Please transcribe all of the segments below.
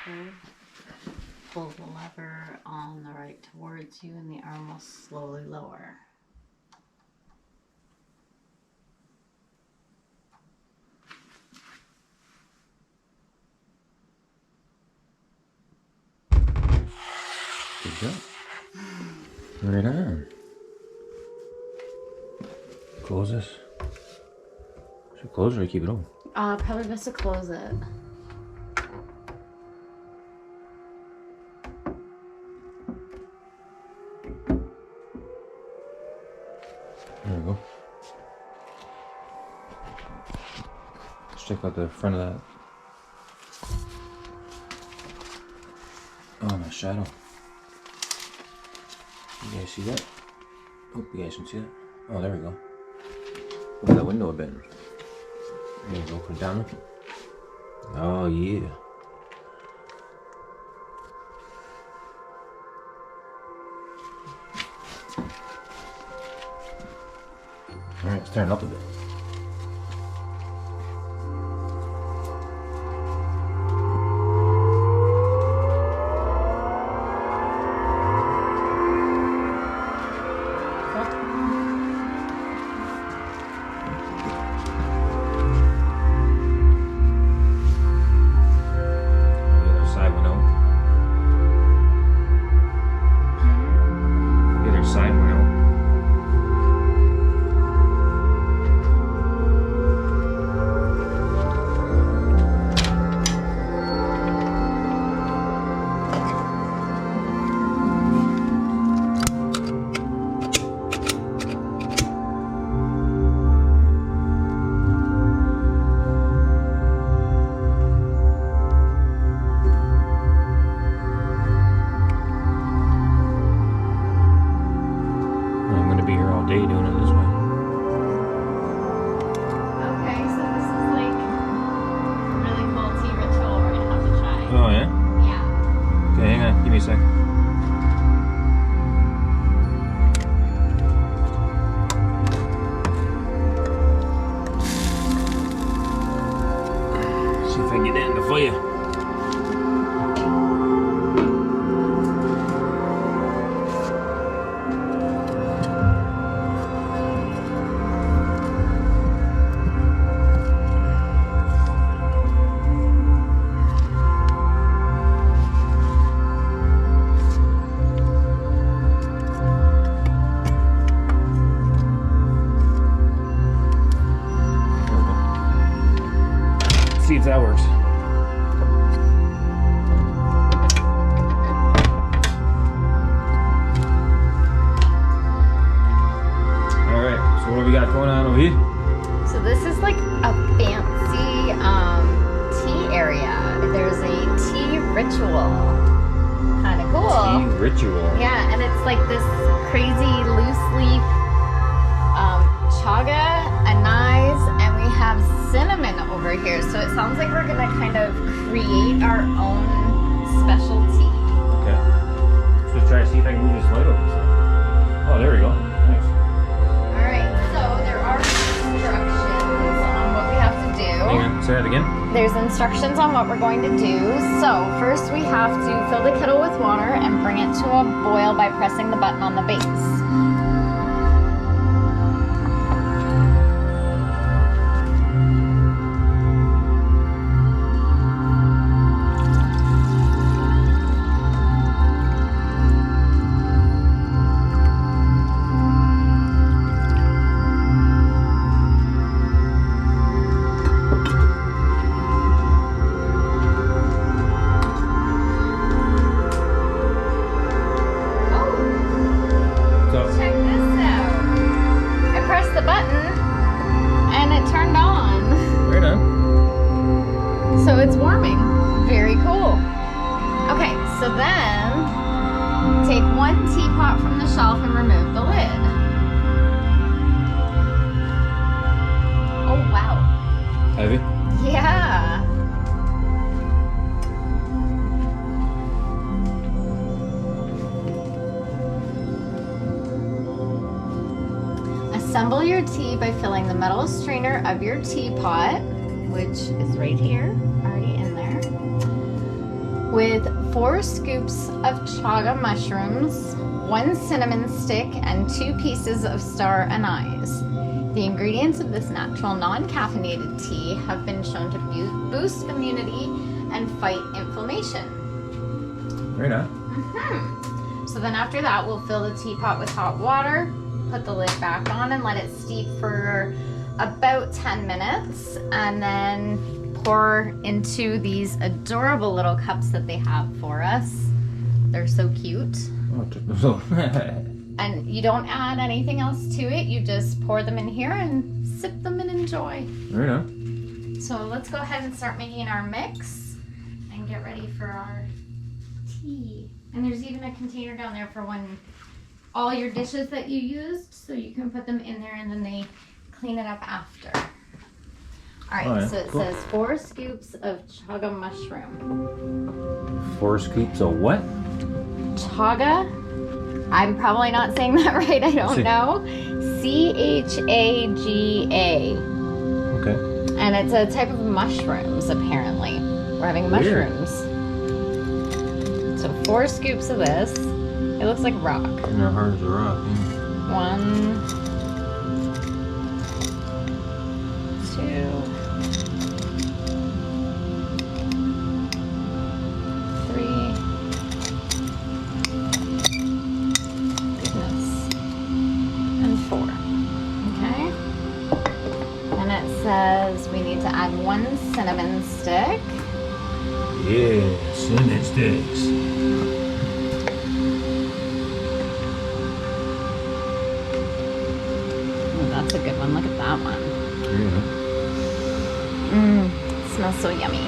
backward. Pull the lever on the right towards you and the arm will slowly lower. Good job. Right on. Close this. Should I close it or keep it open? Probably best to close it. There we go. Let's check out the front of that. Oh, my shadow. You guys see that? Hope you guys can see that. Oh, there we go. Open that window a bit. There you go, put it down. Oh, yeah. Alright, let's turn it up a bit. See if that works. Alright, so what do we got going on over here? So this is like a fancy tea area. There's a tea ritual. Kind of cool. Tea ritual. Yeah, and it's like this crazy loose leaf chaga, anise, and we have cinnamon over here. So it sounds like we're gonna kind of create our own specialty. Okay. Let's try to see if I can move this light over. Oh, there we go. Nice. Alright, so there are instructions on what we have to do. Hang on, say that again. There's instructions on what we're going to do. So first we have to fill the kettle with water and bring it to a boil by pressing the button on the base. So it's warming. Very cool. Okay, so then take one teapot from the shelf and remove the lid. Oh, wow. Heavy? Yeah. Assemble your tea by filling the metal strainer of your teapot, which is right here, already in there. with 4 scoops of chaga mushrooms, 1 cinnamon stick, and 2 pieces of star anise. The ingredients of this natural non-caffeinated tea have been shown to boost immunity and fight inflammation. Very nice. So then after that, we'll fill the teapot with hot water, put the lid back on and let it steep for about 10 minutes, and then pour into these adorable little cups that they have for us. They're so cute. Oh, And you don't add anything else to it. You just pour them in here and sip them and enjoy. Very nice. So let's go ahead and start making our mix and get ready for our tea. And there's even a container down there for when all your dishes that you used, so you can put them in there and then they clean it up after. All right, so it says 4 scoops of chaga mushroom. 4 scoops of what? Chaga? I'm probably not saying that right. I don't know. C-H-A-G-A. Okay. And it's a type of mushrooms, apparently. We're having mushrooms. So 4 scoops of this. It looks like rock. And they're hard as a rock. 1, 2, 3. Goodness. And 4. Okay. And it says we need to add 1 cinnamon stick. Yeah, cinnamon sticks. Oh, that's a good one. Look at that one. Yeah. Smells so yummy.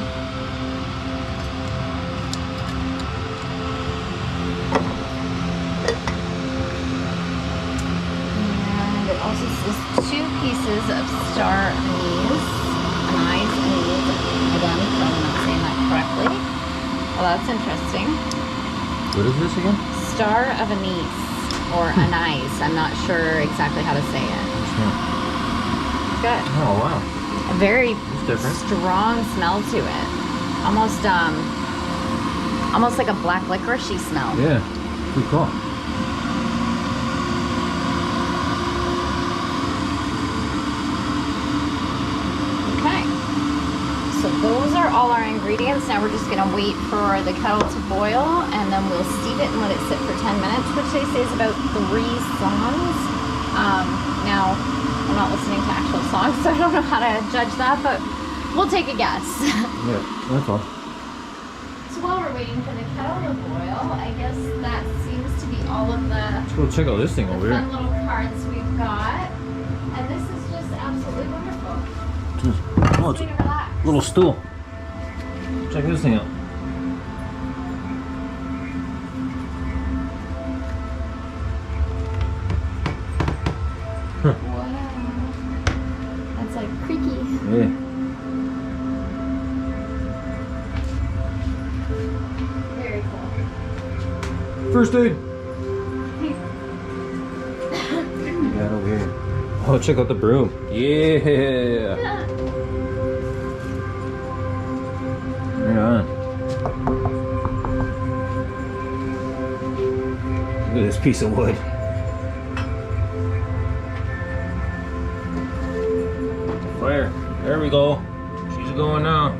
And it also says 2 pieces of star anise. Anise. Again, probably not saying that correctly. Well, that's interesting. What is this again? Star of anise or anise. I'm not sure exactly how to say it. Good. Oh, wow. A very different. strong smell to it. Almost like a black licoricey smell. Yeah, pretty cool. Okay. So those are all our ingredients. Now we're just gonna wait for the kettle to boil, and then we'll steep it and let it sit for 10 minutes, which they say is about 3 songs. Now, I'm not listening to actual songs, so I don't know how to judge that, but we'll take a guess. Yeah, that's all. So while we're waiting for the kettle to boil, I guess that seems to be all of the Let's go check out this thing over fun here. little cards we've got. And this is just absolutely wonderful. Oh, it's Way to relax. a little stool. Check this thing out. Wow. That's like creaky. Yeah. Very cool. First aid. Yeah, over here. Oh, check out the broom. Yeah. Right on. Look at this piece of wood. Fire. There we go. She's going now.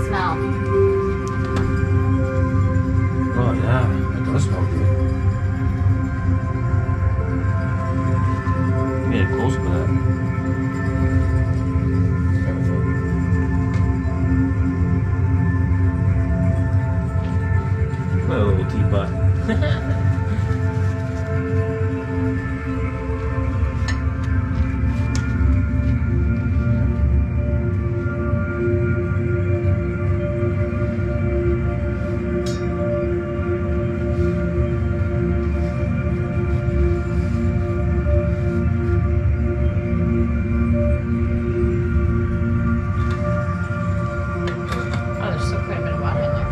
smell? Oh yeah, that does smell good. Get close to that. Careful. My little teapot. Oh, there's still quite a bit of water in there.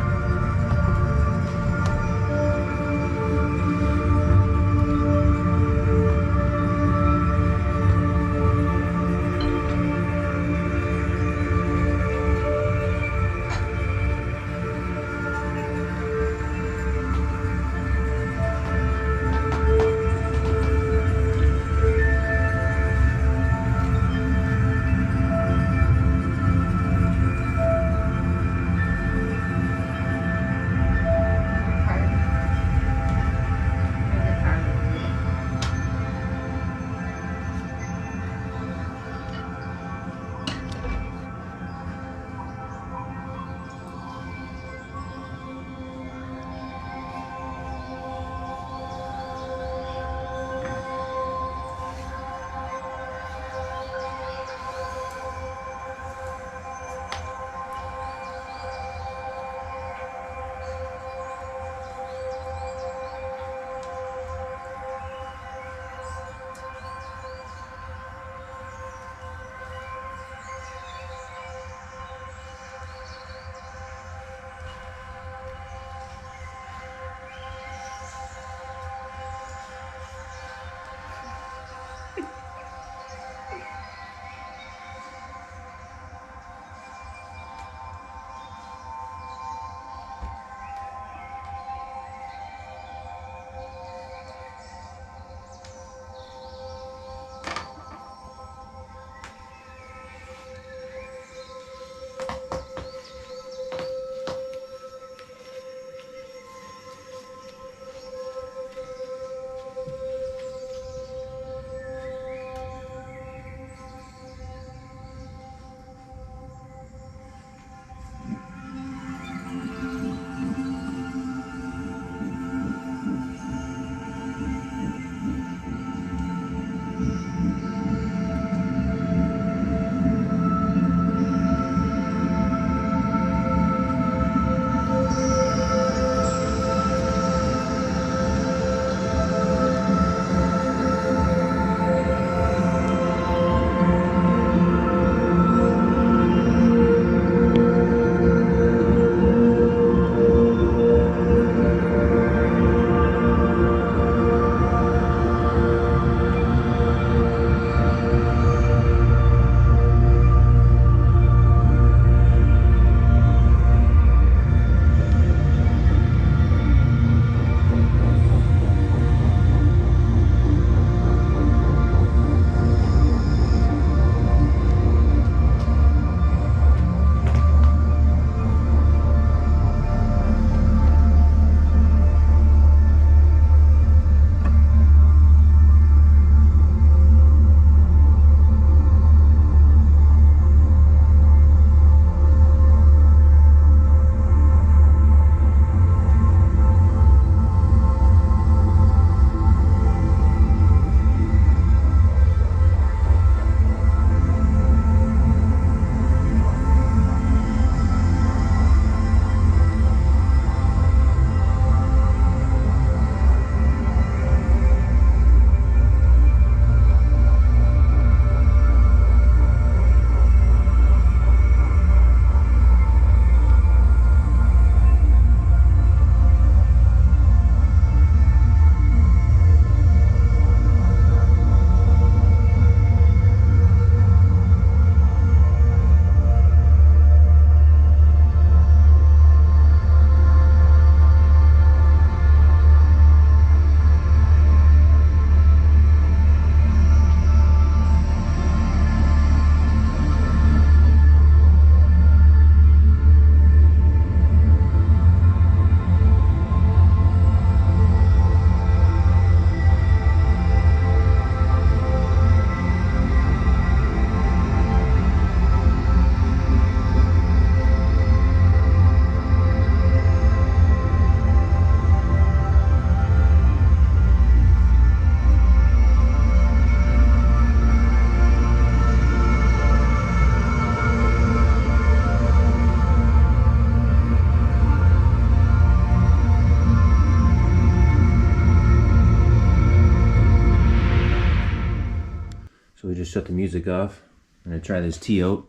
shut the music off. I'm gonna try this tea out.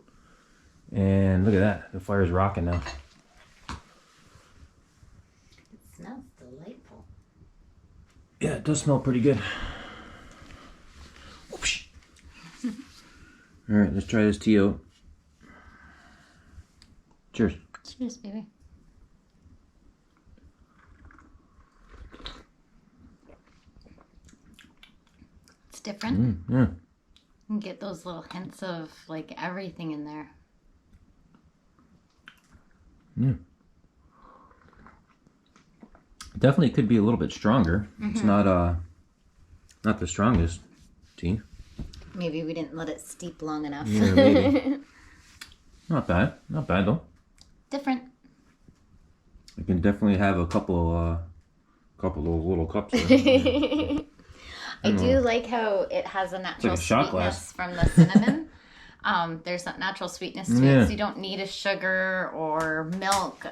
And look at that, the fire's rocking now. It smells delightful. Yeah, it does smell pretty good. Alright, let's try this tea out. Cheers. Cheers, baby. It's different. Yeah. You can get those little hints of like everything in there. Yeah. Definitely could be a little bit stronger. It's not the strongest tea. Maybe we didn't let it steep long enough. Yeah, maybe. Not bad. Not bad though. Different. I can definitely have a couple of those little cups there. I do like how it has a natural like a shot sweetness glass. from the cinnamon. There's that natural sweetness to Yeah. it, so you don't need a sugar or milk.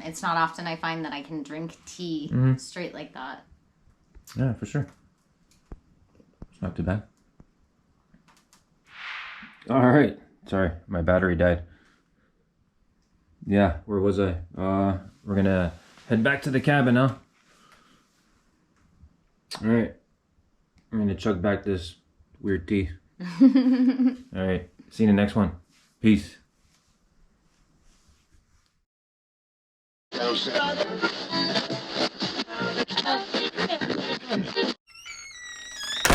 It's not often I find that I can drink tea straight like that. Yeah, for sure. It's not too bad. All right. Sorry, my battery died. Yeah, where was I? We're gonna head back to the cabin now. All right. I'm gonna chug back this weird tea. All right. See you in the next one. Peace.